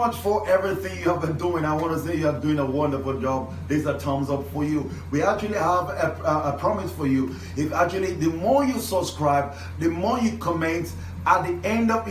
much for everything you have been doing. I want to say you are doing a wonderful job. This is a thumbs up for you. We actually have a promise for you. If actually the more you subscribe, the more you comment, at the end of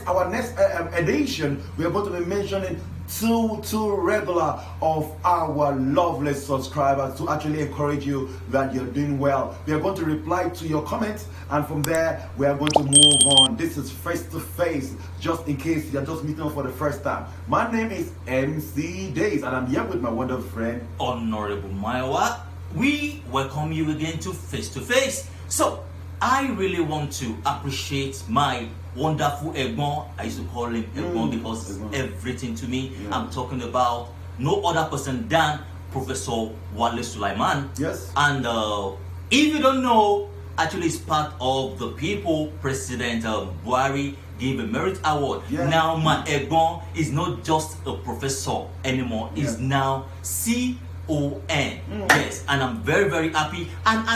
our next edition, we are going to be mentioning two regular of our lovely subscribers to actually encourage you that you're doing well. We are going to reply to your comments, and from there we are going to move on. This is face to face, just in case you're just meeting us for the first time. My name is MC Days, and I'm here with my wonderful friend Honorable Maiwa. We welcome you again to face to face. So I really want to appreciate my wonderful Egbon. I used to call him Egbon because everything to me. Yeah. I'm talking about no other person than Professor Wale Sulaiman. Yes. And if you don't know, actually he's part of the people President Buhari gave a merit award. Yeah. Now my Egbon is not just a professor anymore. He's now Yes, and I'm very, very happy. And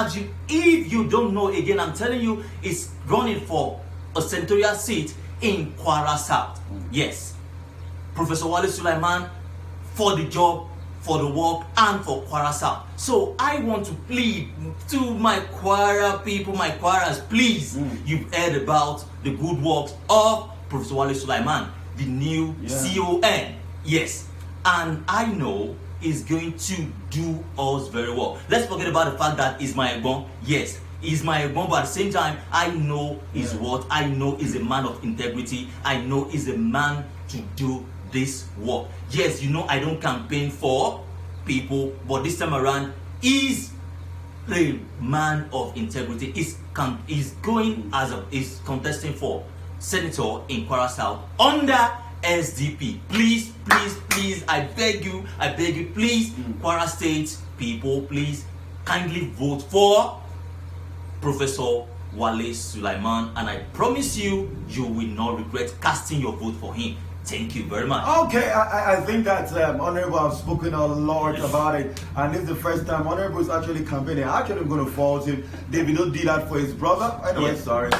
if you don't know, again, I'm telling you, it's running for a senatorial seat in Kwara South. Yes, Professor Wale Sulaiman for the job, for the work, and for Kwara South. So I want to plead to my Kwara people, my Kwaras, please, you've heard about the good works of Professor Wale Sulaiman, the new CON. Yes, and I know is going to do us very well. Let's forget about the fact that he's my Egbon. Yes, he's my Egbon, but at the same time, I know his what. I know he's a man of integrity. I know he's a man to do this work. Yes, you know I don't campaign for people, but this time around, he's a man of integrity. He's contesting for senator in Kwara South under SDP. Please, I beg you, please, Kwara State people, please kindly vote for Professor Wale Sulaiman, and I promise you, you will not regret casting your vote for him. Thank you very much. Okay, I think that Honorable have spoken a lot about it, and this is the first time Honorable is actually campaigning. Actually, I'm going to fault him. David did that for his brother. Anyway, sorry.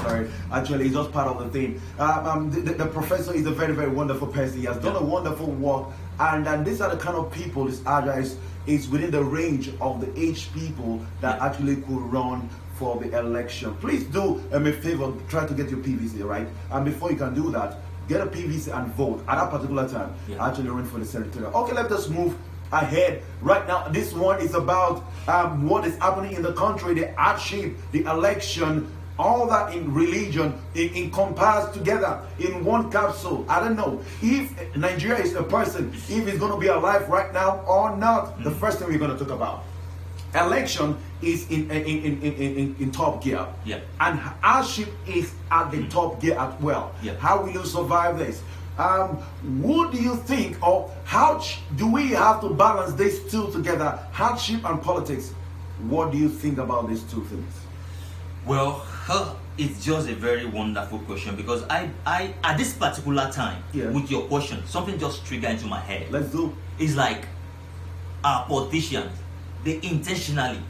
Actually, it's just part of the thing. The professor is a very, very wonderful person. He has done a wonderful work, and these are the kind of people this Aja is within the range of the age people that actually could run for the election. Please do me a favor, try to get your PVC, right? And before you can do that, get a PVC and vote at that particular time. Actually run for the senatorial. Okay, let us move ahead. Right now, this one is about what is happening in the country, the hardship, the election, all that in religion, encompassed together in one capsule. I don't know if Nigeria is a person, if it's going to be alive right now or not. The first thing we're going to talk about. Election is in top gear, and hardship is at the top gear as well. How will you survive this? What do you think, or how do we have to balance these two together, hardship and politics? What do you think about these two things? Well, it's just a very wonderful question, because I at this particular time, with your question, something just triggered into my head. Let's do. It's like our politicians, they intentionally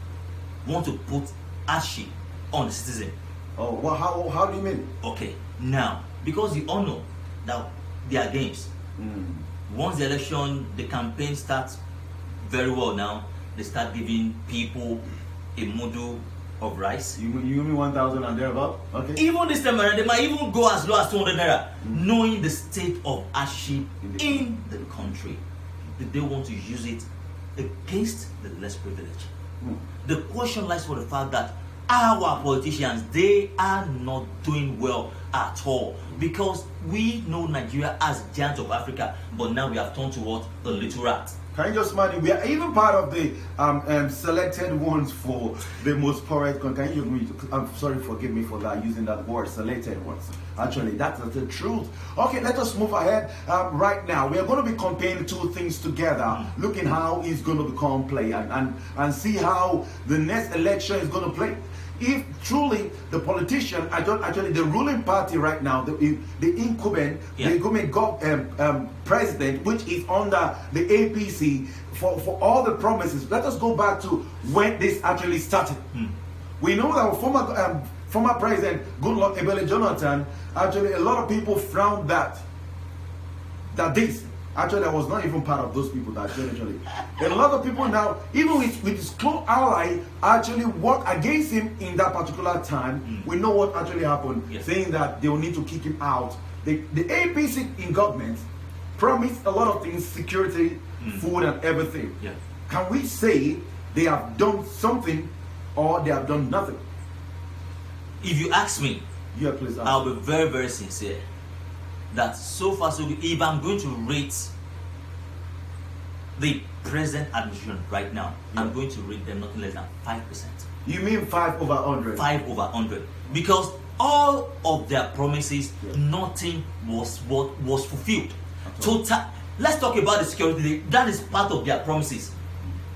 want to put hardship on the citizen. Oh, well, how do you mean? Okay, now, because you all know that there are games. Once the election, the campaign starts very well now, they start giving people a model of rice. You mean 1,000 and thereabout? Okay. Even this time around, they might even go as low as 200 naira, knowing the state of hardship in the country. They want to use it against the less privileged. The question lies for the fact that our politicians, they are not doing well at all, because we know Nigeria as giant of Africa, but now we have turned to what? A little rat. Can you just imagine? We are even part of the selected ones for the most poorest. Can you give me? I'm sorry, forgive me for that, using that word, selected ones. Actually, that's the truth. Okay, let us move ahead. Right now, we are going to be comparing two things together, looking how it's going to become play, and see how the next election is going to play. If truly the politician, actually the ruling party right now, the incumbent, president, which is under the APC, for all the promises. Let us go back to when this actually started. We know that former president Goodluck Ebele Jonathan, actually a lot of people frowned that this Actually, I was not even part of those people that actually. A lot of people now, even with his close ally, actually work against him in that particular time. We know what actually happened, saying that they will need to kick him out. The APC in government promised a lot of things, security, food, and everything. Yeah. Can we say they have done something or they have done nothing? If you ask me, Yeah, please. I'll be very, very sincere. That so far so good. If I'm going to rate the present administration right now, I'm going to rate them nothing less than 5%. You mean 5 over 100? 5 over 100. Because all of their promises, nothing was what was fulfilled. Total. Let's talk about the security. That is part of their promises.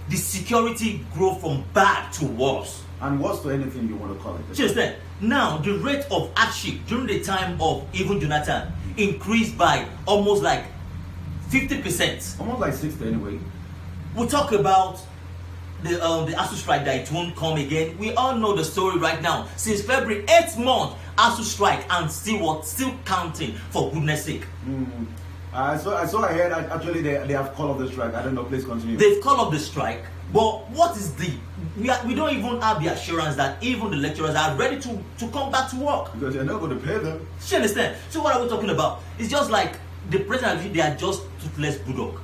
The security grow from bad to worse. And worse to anything you want to call it. Just then, now the rate of hardship during the time of even Jonathan increased by almost like 50%. Almost like 60 anyway. We'll talk about the ASU strike that it won't come again. We all know the story right now. Since February 8th month, ASU strike and still counting, for goodness sake. I heard that actually they have called off the strike. I don't know, please continue. They've called off the strike, but what is we don't even have the assurance that even the lecturers are ready to come back to work. Because they're not going to pay them. You understand? So what are we talking about? It's just like the president, they are just toothless bulldog.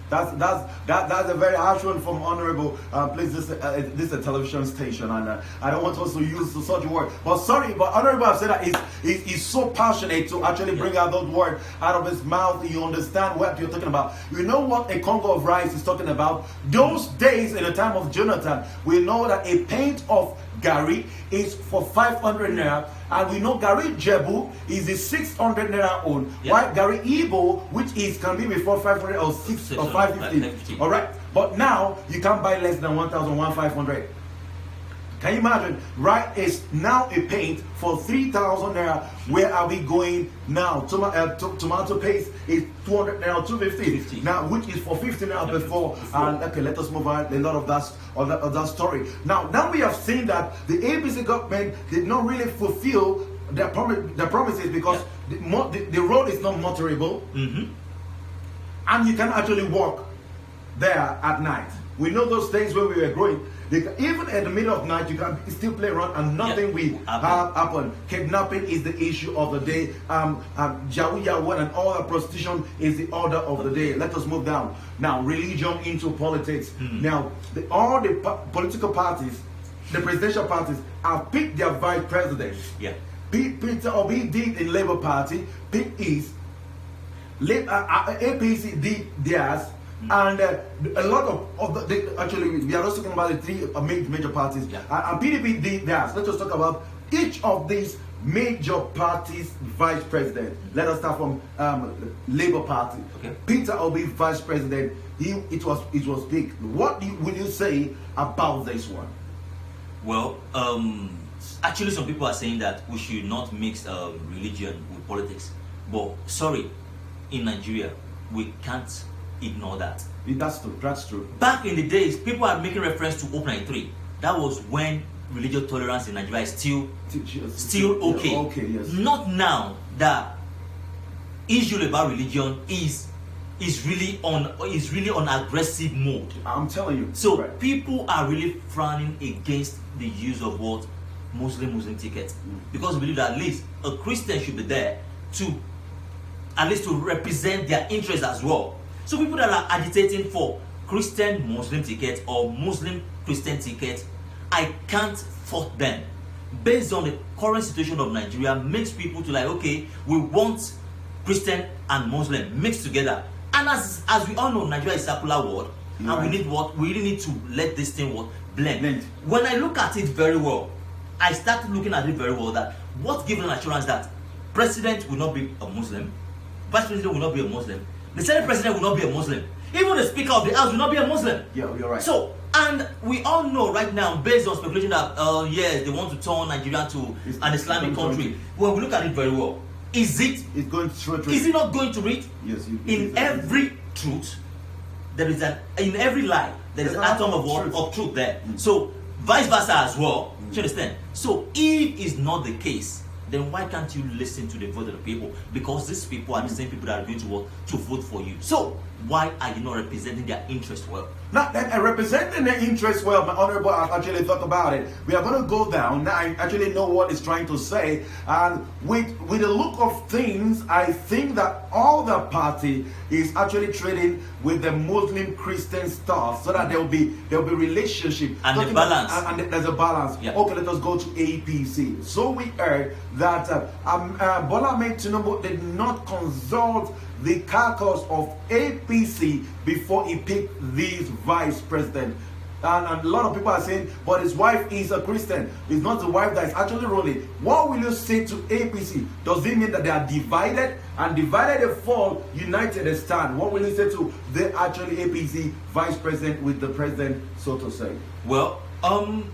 That's a very harsh one from Honorable. Please, this is a television station, and I don't want us to use such a word. But sorry, but Honorable have said that he's so passionate to actually bring out those words out of his mouth. You understand what you're talking about. You know what a congo of rice is talking about? Those days in the time of Jonathan, we know that a pint of Gary is for 500 naira, and we know Gary Jebu is a 600 naira own. While Gary Igbo, which can be before 500 or 6 or 550. All right, but now you can't buy less than 1,500. Can you imagine? Right is now a paint for 3,000 naira. Where are we going now? Tomato paste is 200 naira, 250 now, which is for 50 naira before. And okay, let us move on. A lot of that story. Now we have seen that the ABC government did not really fulfill their promises because the road is not motorable, and you can actually walk there at night. We know those days when we were growing. Even in the middle of night, you can still play around and nothing will happen. Kidnapping is the issue of the day. Jawu and all the prostitution is the order of the day. Let us move down. Now, religion into politics. Now, all the political parties, the presidential parties, have picked their vice presidents. Peter Obi did in Labour Party, picked his. APC did theirs. And a lot of actually, we are not talking about the three major parties. And PDP did theirs. Let us talk about each of these major parties' vice president. Let us start from Labour Party. Peter Obi, vice president. It was big. What would you say about this one? Well, actually, some people are saying that we should not mix religion with politics. But sorry, in Nigeria, we can't ignore that. That's true. Back in the days, people are making reference to Open 93. That was when religious tolerance in Nigeria is still okay. Okay, yes. Not now that issue about religion is really on aggressive mode. I'm telling you. So people are really frowning against the use of what Muslim tickets because we believe that at least a Christian should be there to at least to represent their interests as well. So people that are agitating for Christian Muslim tickets or Muslim Christian tickets, I can't fault them. Based on the current situation of Nigeria, makes people to like, okay, we want Christian and Muslim mixed together. And as we all know, Nigeria is a secular world, and we need we really need to let this thing blend. When I look at it very well, I started looking at it very well that what gives an assurance that president will not be a Muslim, vice president will not be a Muslim, the Senate president will not be a Muslim. Even the Speaker of the House will not be a Muslim. Yeah, you're right. So, and we all know right now, based on speculation that, yes, they want to turn Nigeria to an Islamic country. When we look at it very well, it's going through is it not going to read? Yes. In every truth, there is in every lie, there is an atom of truth there. So, vice versa as well. Do you understand? So, if it's not the case, then why can't you listen to the vote of the people? Because these people are the same people that are going to vote for you. So why are you not representing their interest well? Now, representing the interest well, my honorable, I actually thought about it. We are going to go down. Now, I actually know what it's trying to say. And with the look of things, I think that all the party is actually trading with the Muslim Christian stuff so that there will be relationship. And the balance. And there's a balance. Yeah. Okay, let us go to APC. So we heard that Bola Ahmed Tinubu did not consult the caucus of APC before he picked this vice president. And a lot of people are saying, but his wife is a Christian. It's not the wife that is actually ruling. What will you say to APC? Does it mean that they are divided? And divided they fall, united they stand. What will you say to the actually APC vice president with the president, so to say? Well,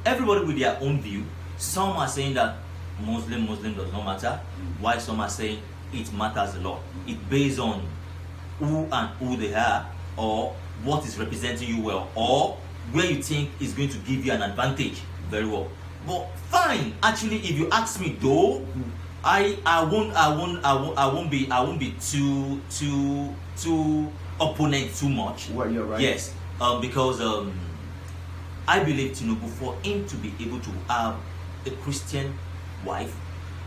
everybody with their own view. Some are saying that Muslim does not matter, while some are saying it matters a lot. It based on who they are, or what is representing you well, or where you think is going to give you an advantage very well. But fine, actually, if you ask me though, I won't be too opponent too much. Well, you're right. Yes, because I believe Tinubu, for him to be able to have a Christian wife,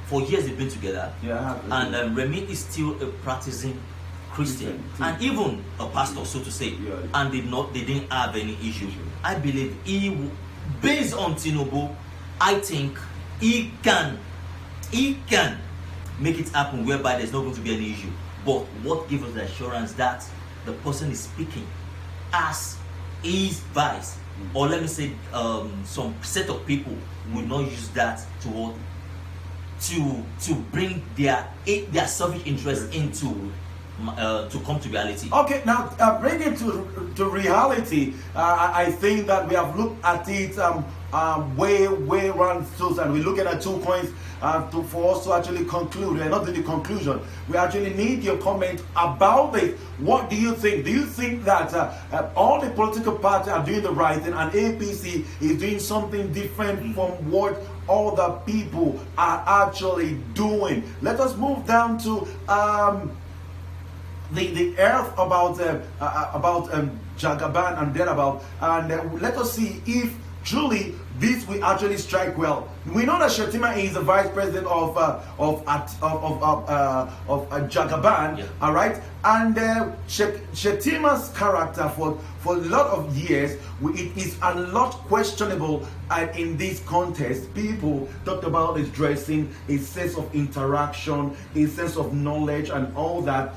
for years they've been together, and Remy is still a practicing Christian and even a pastor, so to say, and they didn't have any issue. I believe based on Tinubu, I think he can make it happen whereby there's not going to be any issue. But what gives us the assurance that the person is speaking as his vice, or let me say some set of people will not use that to bring their selfish interest into to come to reality. Okay, now bring it to reality. I think that we have looked at it way round through, and we're looking at 2 points for us to actually conclude. We're not in the conclusion. We actually need your comment about this. What do you think? Do you think that all the political parties are doing the right thing and APC is doing something different from what all the people are actually doing? Let us move down to the earth about Jagaban and thereabout, and let us see if truly this will actually strike well. We know that Shettima is the vice president of Jagaban, all right, and Shettima's character for a lot of years, it is a lot questionable. And in this contest, people talked about his dressing, his sense of interaction, his sense of knowledge, and all that.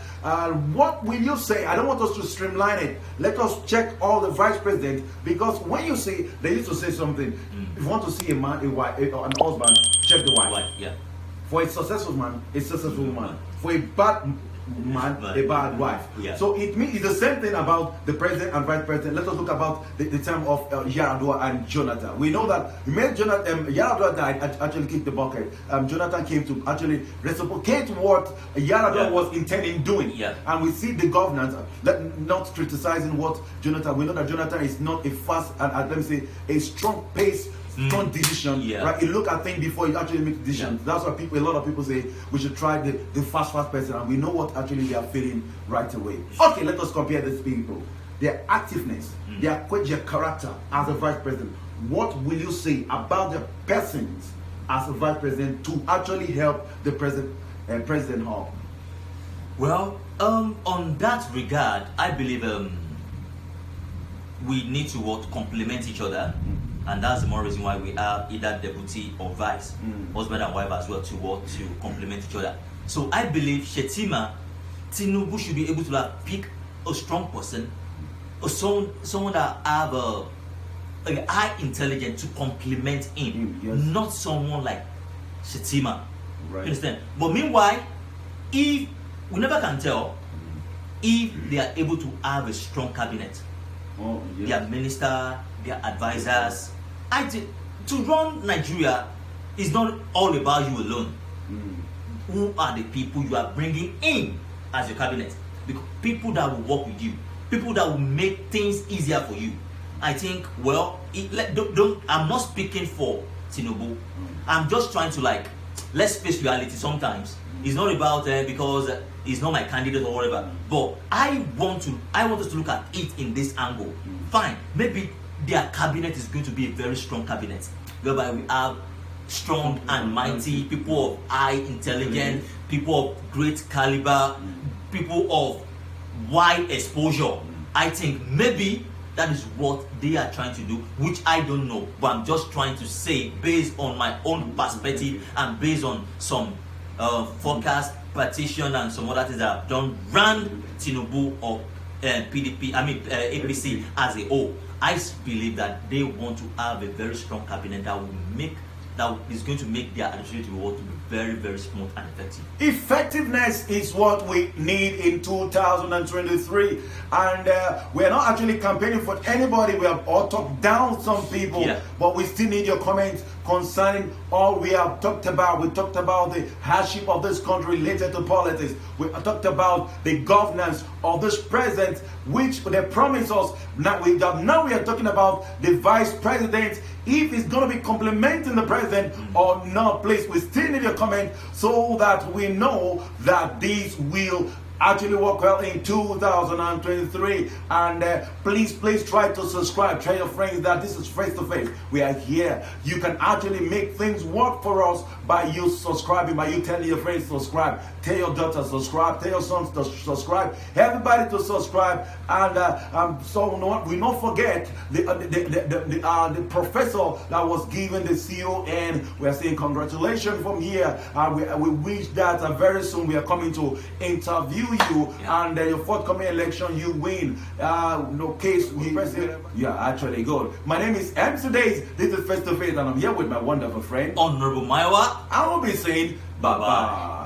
What will you say? I don't want us to streamline it. Let us check all the vice presidents, because when you say, they used to say something. If you want to see a man, a wife, an husband, check the wife. Yeah. For a successful man, a successful woman. For a bad man, a bad wife. Yeah. So it means it's the same thing about the president and vice president. Let us look about the time of Yaradua and Jonathan. We know that Yaradua died, actually kicked the bucket. Jonathan came to actually reciprocate what Yaradua was intending doing. Yeah. And we see the governance, not criticizing what Jonathan. We know that Jonathan is not a fast and let me say a strong pace. Strong decision, right? You look at things before you actually make decisions. That's why a lot of people say we should try the fast person, and we know what actually they are feeling right away. Okay, let us compare these people, their activeness, their character as a vice president. What will you say about the persons as a vice president to actually help the President Hall? Well, on that regard, I believe we need to complement each other. And that's the more reason why we have either deputy or vice, husband and wife as well, to complement each other. So I believe Shettima, Tinubu should be able to pick a strong person, or someone that have a high intelligence to complement him, not someone like Shettima. Right. You understand? But meanwhile, if we never can tell if they are able to have a strong cabinet. Their minister, their advisors. I think to run Nigeria is not all about you alone. Who are the people you are bringing in as your cabinet? Because people that will work with you, people that will make things easier for you. I think, I'm not speaking for Tinubu. I'm just trying to let's face reality sometimes. It's not about because he's not my candidate or whatever. But I want us to look at it in this angle. Fine, maybe their cabinet is going to be a very strong cabinet, whereby we have strong and mighty people of high intelligence, people of great caliber, people of wide exposure. I think maybe that is what they are trying to do, which I don't know, but I'm just trying to say based on my own perspective and based on some forecast, petition, and some other things that I've done, ran Tinubu or PDP, APC as a whole. I believe that they want to have a very strong cabinet that is going to make their administrative work to be very, very smooth and effective. Effectiveness is what we need in 2023, and we're not actually campaigning for anybody. We have all talked down some people, but we still need your comments concerning all we have talked about. We talked about the hardship of this country related to politics. We talked about the governance of this president, which they promise us. Now we are talking about the vice president, if he's going to be complimenting the president or not. Please, we still need your comment so that we know that this will actually work well in 2023. And please try to subscribe. Tell your friends that this is face to face. We are here. You can actually make things work for us by you subscribing, by you telling your friends to subscribe. Tell your daughter to subscribe. Tell your sons to subscribe. Everybody to subscribe. And so we not forget the professor that was given the CON. We are saying congratulations from here. We wish that very soon we are coming to interview you, and your forthcoming election you win. No case we president. Yeah, actually good. My name is MC Days. This is Face to Face, and I'm here with my wonderful friend Honorable Maiwa. I will be saying bye bye.